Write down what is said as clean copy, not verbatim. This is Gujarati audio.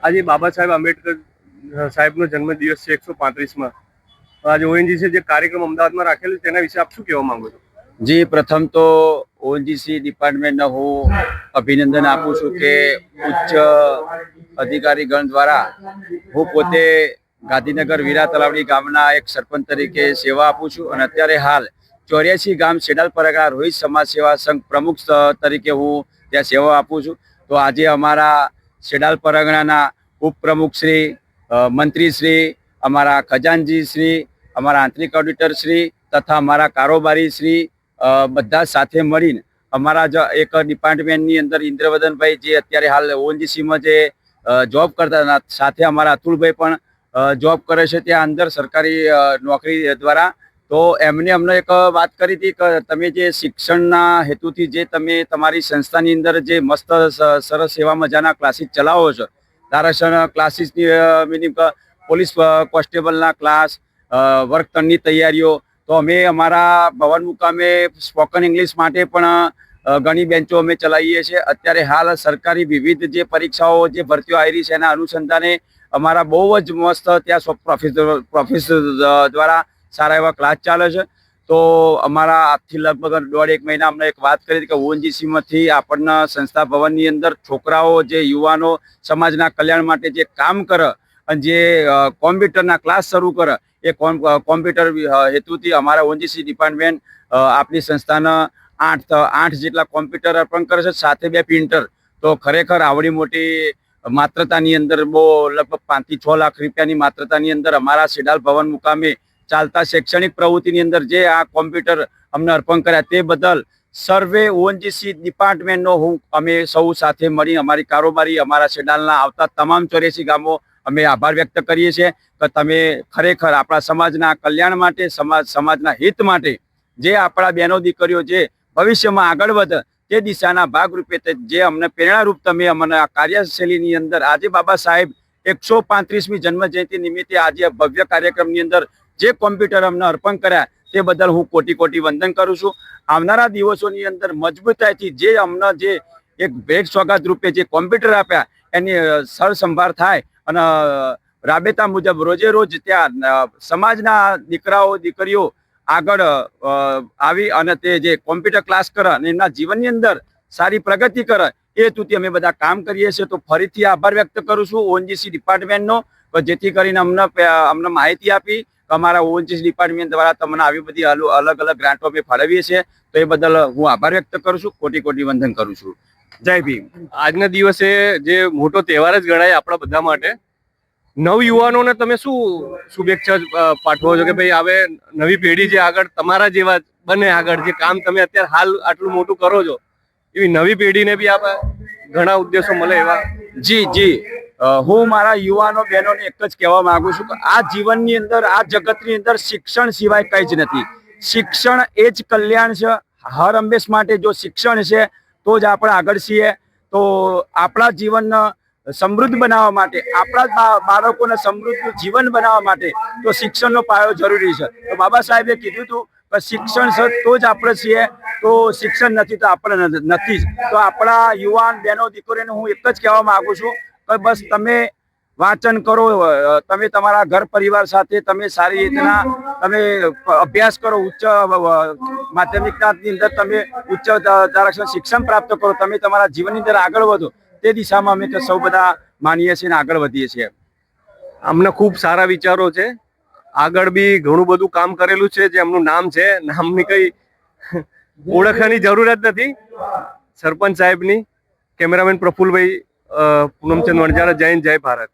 આજે બાબા સાહેબ આંબેડકર સાહેબનો જન્મદિવસ છે 135માં. આજે ઓએનજીસી જે કાર્યક્રમ અમદાવાદમાં રાખેલો છે તેના વિશે આપ શું કહેવા માંગો છો? જી, પ્રથમ તો ઓએનજીસી ડિપાર્ટમેન્ટને હું અભિનંદન આપું છું કે ઉચ્ચ અધિકારીગણ દ્વારા હું પોતે ગાંધીનગર વીરા તલાવડી ગામના એક સરપંચ તરીકે સેવા આપું છું અને અત્યારે હાલ 84 ગામ સેડાલ પરગણા રોહિત સમાજ સેવા સંઘ પ્રમુખ તરીકે હું ત્યાં સેવા આપું છું. તો આજે અમારા સેડાલ પરગણાના ઉપપ્રમુખ શ્રી, મંત્રી શ્રી, અમારા ખજાનજી શ્રી, અમારા આંતરિક ઓડિટર શ્રી તથા અમારા કારોબારી શ્રી બધા સાથે મળીને અમારા એક ડિપાર્ટમેન્ટની અંદર ઇન્દ્રવદનભાઈ જે અત્યારે હાલ ઓએનજીસીમાં જે જોબ કરતા હતા, સાથે અમારા અતુલભાઈ પણ જોબ કરે છે ત્યાં અંદર સરકારી નોકરી દ્વારા. તો એમને અમને એક વાત કરી હતી કે તમે જે શિક્ષણના હેતુથી જે તમે તમારી સંસ્થાની અંદર જે મસ્ત સરસ એવા મજાના ક્લાસીસ ચલાવો છો, ધારાસર ક્લાસીસની મિનિમમ પોલીસ કોન્સ્ટેબલના ક્લાસ, વર્ગતણની તૈયારીઓ, તો અમે અમારા ભવન મુકામે સ્પોકન ઇંગ્લિશ માટે પણ ઘણી બેન્ચો અમે ચલાવીએ છીએ. અત્યારે હાલ સરકારી વિવિધ જે પરીક્ષાઓ જે ભરતીઓ આવી રહી છે એના અનુસંધાને અમારા બહુ જ મસ્ત ત્યાં પ્રોફેસર દ્વારા સારા એવા ક્લાસ ચાલે છે. તો અમારા આજથી લગભગ 1.5 મહિના અમને એક વાત કરી હતી કે ઓએનજીસીમાંથી આપણને સંસ્થા ભવનની અંદર છોકરાઓ જે યુવાનો સમાજના કલ્યાણ માટે જે કામ કરે અને જે કોમ્પ્યુટરના ક્લાસ શરૂ કરે એ કોમ્પ્યુટર હેતુથી અમારા ઓએનજીસી ડિપાર્ટમેન્ટ આપણી સંસ્થાના 8 જેટલા કોમ્પ્યુટર અર્પણ કરે છે, સાથે 2 પ્રિન્ટર. તો ખરેખર આવડી મોટી માત્રતાની અંદર બહુ લગભગ 5 થી 6 લાખ રૂપિયાની માત્રતાની અંદર અમારા સેડાલ ભવન મુકામે ચાલતા શૈક્ષણિક પ્રવૃત્તિની અંદર જે આ કોમ્પ્યુટર અમને અર્પણ કર્યા તે બદલ સર્વે ઓએનજીસી ડિપાર્ટમેન્ટનો અમે સૌ સાથે મળી અમારી કારોબારી અમારા સેડાલના આવતા તમામ 84 ગામો અમે આભાર વ્યક્ત કરીએ છીએ કે તમે ખરેખર આપણા સમાજના કલ્યાણ માટે, સમાજના હિત માટે જે આપણા બહેનો દીકરીઓ જે ભવિષ્યમાં આગળ વધે તે દિશાના ભાગરૂપે જે અમને પ્રેરણારૂપ તમે અમને આ કાર્યશૈલીની અંદર આજે બાબા સાહેબ 135મી જન્મ જયંતિ નિમિત્તે આજે ભવ્ય કાર્યક્રમની અંદર જે કોમ્પ્યુટર અમને અર્પણ કર્યા તે બદલ હું કોટી કોટી વંદન કરું છું. આવનારા દિવસોની અંદર મજબૂતાઈથી જે અમને જે એક ભેટ સોગાદ રૂપે જે કોમ્પ્યુટર આપ્યા એની સર સંભાળ થાય અને રાબેતા મુજબ રોજે રોજ ત્યાં સમાજના દીકરાઓ દીકરીઓ આગળ આવી અને તે જે કોમ્પ્યુટર ક્લાસ કરે અને એમના જીવનની અંદર સારી પ્રગતિ કરે એ હેતુથી અમે બધા કામ કરીએ છીએ. તો ફરીથી આભાર વ્યક્ત કરું છું ઓએનજીસી ડિપાર્ટમેન્ટનો, જેથી કરીને અમને માહિતી આપી. અમારા ઓએનજીસી ડિપાર્ટમેન્ટ દ્વારા તમને આવી બધી અલગ અલગ ગ્રાન્ટો અમે ફાળવીએ છીએ. તો એ બદલ હું આભાર વ્યક્ત કરું છું, કોટી કોટી વંદન કરું છું. જય ભીમ. આજના દિવસે જે મોટો તહેવાર જ ગણાય આપણા બધા માટે, નવયુવાનોને તમે શું શુભેચ્છા પાઠવો છો કે ભાઈ હવે નવી પેઢી જે આગળ તમારા જેવા બને, આગળ જે કામ તમે અત્યારે હાલ આટલું મોટું કરો છો એવી નવી પેઢીને બી આપ ઘણા ઉદ્દેશો મળે એવા? જી, હું મારા યુવાનો બહેનોને એક જ કહેવા માંગુ છું કે આ જીવનની અંદર, આ જગતની અંદર શિક્ષણ સિવાય કંઈ જ નથી. શિક્ષણ એ જ કલ્યાણ છે. હર હંમેશ માટે જો શિક્ષણ છે તો જ આપણે આગળ છીએ. તો આપણા જીવનને સમૃદ્ધ બનાવવા માટે, આપણા બાળકોને સમૃદ્ધ જીવન બનાવવા માટે તો શિક્ષણનો પાયો જરૂરી છે. તો બાબા સાહેબે કીધું હતું કે શિક્ષણ છે તો જ આપણે છીએ, તો શિક્ષણ નથી તો આપણે નથી જ. તો આપણા યુવાન બહેનો દીકરીઓને હું એક જ કહેવા માંગુ છું કે બસ તમે વાંચન કરો, તમે તમારા ઘર પરિવાર સાથે તમે સારી રીતના તમે અભ્યાસ કરો, ઉચ્ચ માધ્યમિકની અંદર તમે ઉચ્ચ શિક્ષણ પ્રાપ્ત કરો, તમે તમારા જીવનની અંદર આગળ વધો. તે દિશામાં અમે સૌ બધા માનીએ છીએ અને આગળ વધીએ છીએ. અમને ખૂબ સારા વિચારો છે. આગળ બી ઘણું બધું કામ કરેલું છે જે એમનું નામ છે, નામની કઈ ઓળખવાની જરૂરત નથી. સરપંચ સાહેબની, કેમેરામેન પ્રફુલભાઈ, પૂનમચંદ વણજારા, જય હિન્દ, જય ભારત.